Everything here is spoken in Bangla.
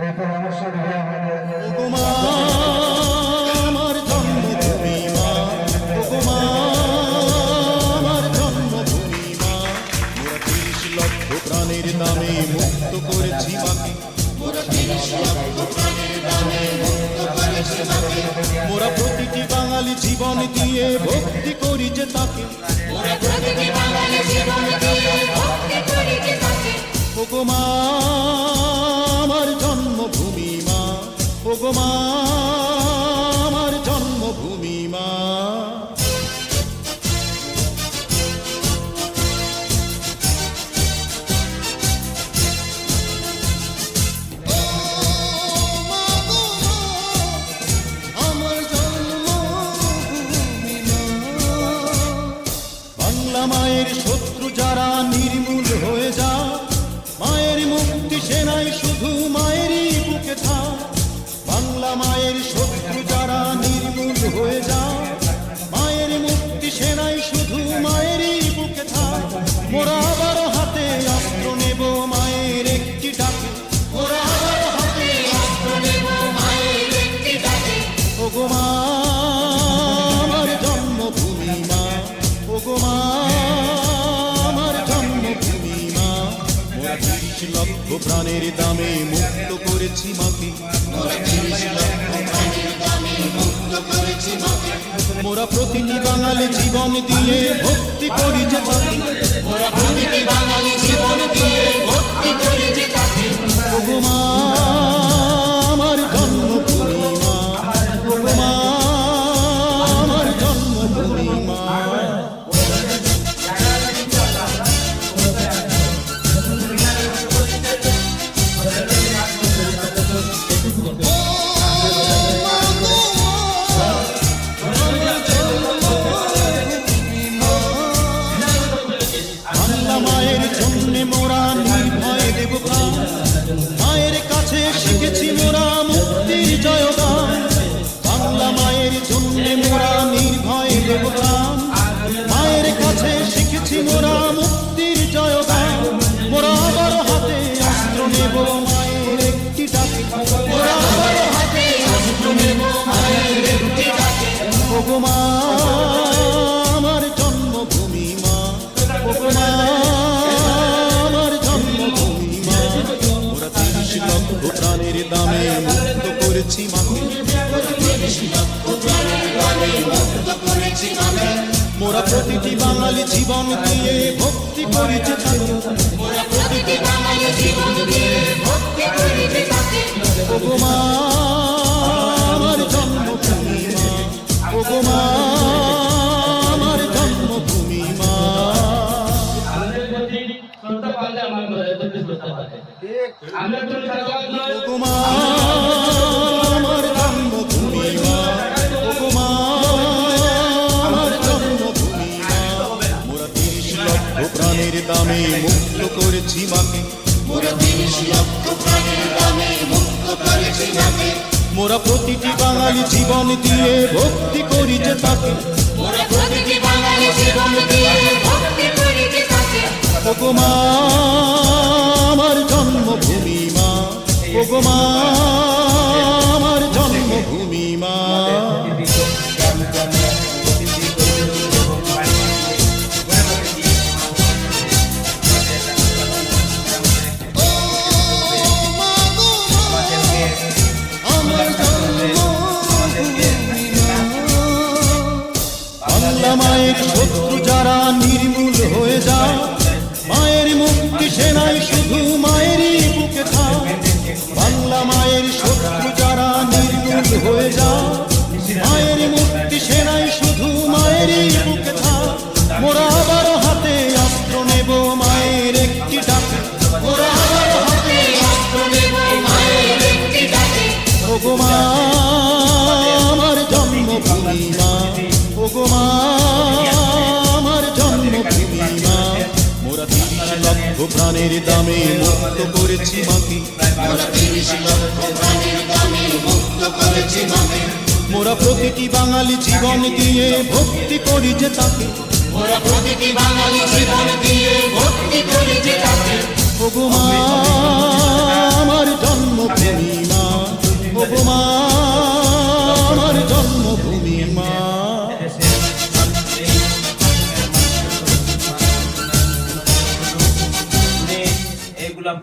এই পরামর্শ দিয়ে ওগো মা আমার জন্মভূমি মা, ওগো মা আমার জন্মভূমি মা, মোরা ৩০ লক্ষ প্রাণের দামে মুক্ত করেছি মাকে, মোরা ৩০ লক্ষ প্রাণের দামে মুক্ত করেছি মাকে, মোরা প্রতিটি বাঙালি জীবন দিয়ে ভক্তি করি যে তাকে, মোরা প্রতিটি বাঙালি জীবন দিয়ে ভক্তি করি যে তাকে। ওগো মা আমার জন্মভূমি মা, ওগো মা আমার জন্মভূমি মা। বাংলা মায়ের শত্রু যারা নির্মূল হয়ে যা, মায়ের মুক্তি সেনাই শুধু মায়েরই বুকে থাক। বাংলা মায়ের শত্রু যারা নির্মূল হয়ে যা, মায়ের মুক্তি সেনাই শুধু মায়েরই বুকে থাক। মোরা আবার হাতে অস্ত্র নেব মায়ের একটি ডাকে, মোরা আবার হাতে অস্ত্র নেব মায়ের একটি ডাকে। ওগো মা আমার জন্মভূমি মা, ওগো মা আমার জন্মভূমি মা, মোরা ৩০ লক্ষ প্রাণের দামে মুক্ত করেছি মাকে, মোরা ৩০ লক্ষ প্রাণের দামে মুক্ত করেছি মাকে, মোরা প্রতিটি বাঙালি জীবন দিয়ে ভক্তি করি যে তাকে, মোরা প্রতিটি বাঙালি জীবন দিয়ে ভক্তি করি যে তাকে। ওগো মা আমার জন্মভূমি মা, ওগো মা আমার জন্মভূমি মা। বাংলা মায়ের জন্যে মোরা নির্ভয়ে দেব প্রাণ, মায়ের কাছে শিখেছি মোরা মুক্তির জয়গান। বাংলা মায়ের জন্যে মোরা নির্ভয়ে দেব প্রাণ, মায়ের কাছে শিখেছি মোরা মুক্তির জয়গান। মোরা আবার হাতে অস্ত্র নেব মায়ের একটি ডাকে, মোরা আবার হাতে অস্ত্র নেব মায়ের একটি ডাকে। ওগো মা আমার জন্মভূমি মা, ওগো মা আমার জন্মভূমি মা, মোরা ৩০ লক্ষ প্রাণের দামে মুক্ত করেছি মাকে, মোরা ৩০ লক্ষ প্রাণের দামে মুক্ত করেছি মাকে, মোরা প্রতিটি বাঙালি জীবন দিয়ে ভক্তি করি যে তাকে, মোরা প্রতিটি বাঙালি জীবন দিয়ে ভক্তি করি যে তাকে। ওগো মা আমার জন্মভূমি মা, ওগো মা আমার জন্মভূমি মা। ওগো মা আমার জন্মভূমি মা, ওগো মা আমার জন্মভূমি মা, মোরা ৩০ লক্ষ প্রাণের দামে মুক্ত করেছি মাকে, মোরা ৩০ লক্ষ প্রাণের দামে মুক্ত করেছি মাকে, মোরা প্রতিটি বাঙালি জীবন দিয়ে ভক্তি করি যে তাকে, মোরা প্রতিটি বাঙালি জীবন দিয়ে ভক্তি করি যে তাকে। ওগো মা আমার জন্মভূমি মা, ওগো মা আমার জন্মভূমি মা। বাংলা মায়ের শত্রু যারা নির্মূল হয়ে যা, মায়ের মুক্তি সেনাই শুধু মায়েরই বুকে থাক। বাংলা মায়ের শত্রু যারা নির্মূল হয়ে যা, মায়ের মুক্তি সেনাই শুধু মায়েরই বুকে থাক। মোরা আবার হাতে অস্ত্র নেব মায়ের একটি ডাকে, মোরা আবার হাতে অস্ত্র নেব মায়ের একটি ডাকে। ওগো মা আমার জন্মভূমি মা, ওগো মা আমার জন্মভূমি মা, মোরা ৩০ লক্ষ প্রাণের দামে মুক্ত করেছি মাকে, মোরা ৩০ লক্ষ প্রাণের দামে মুক্ত করেছি মাকে, মোরা প্রতিটি বাঙালি জীবন দিয়ে ভক্তি করি যে তাকে, মোরা প্রতিটি বাঙালি জীবন দিয়ে ভক্তি করি যে তাকে। ওগো মা আমার জন্মভূমি মা আমার জন্মভূমি মা। এইগুলা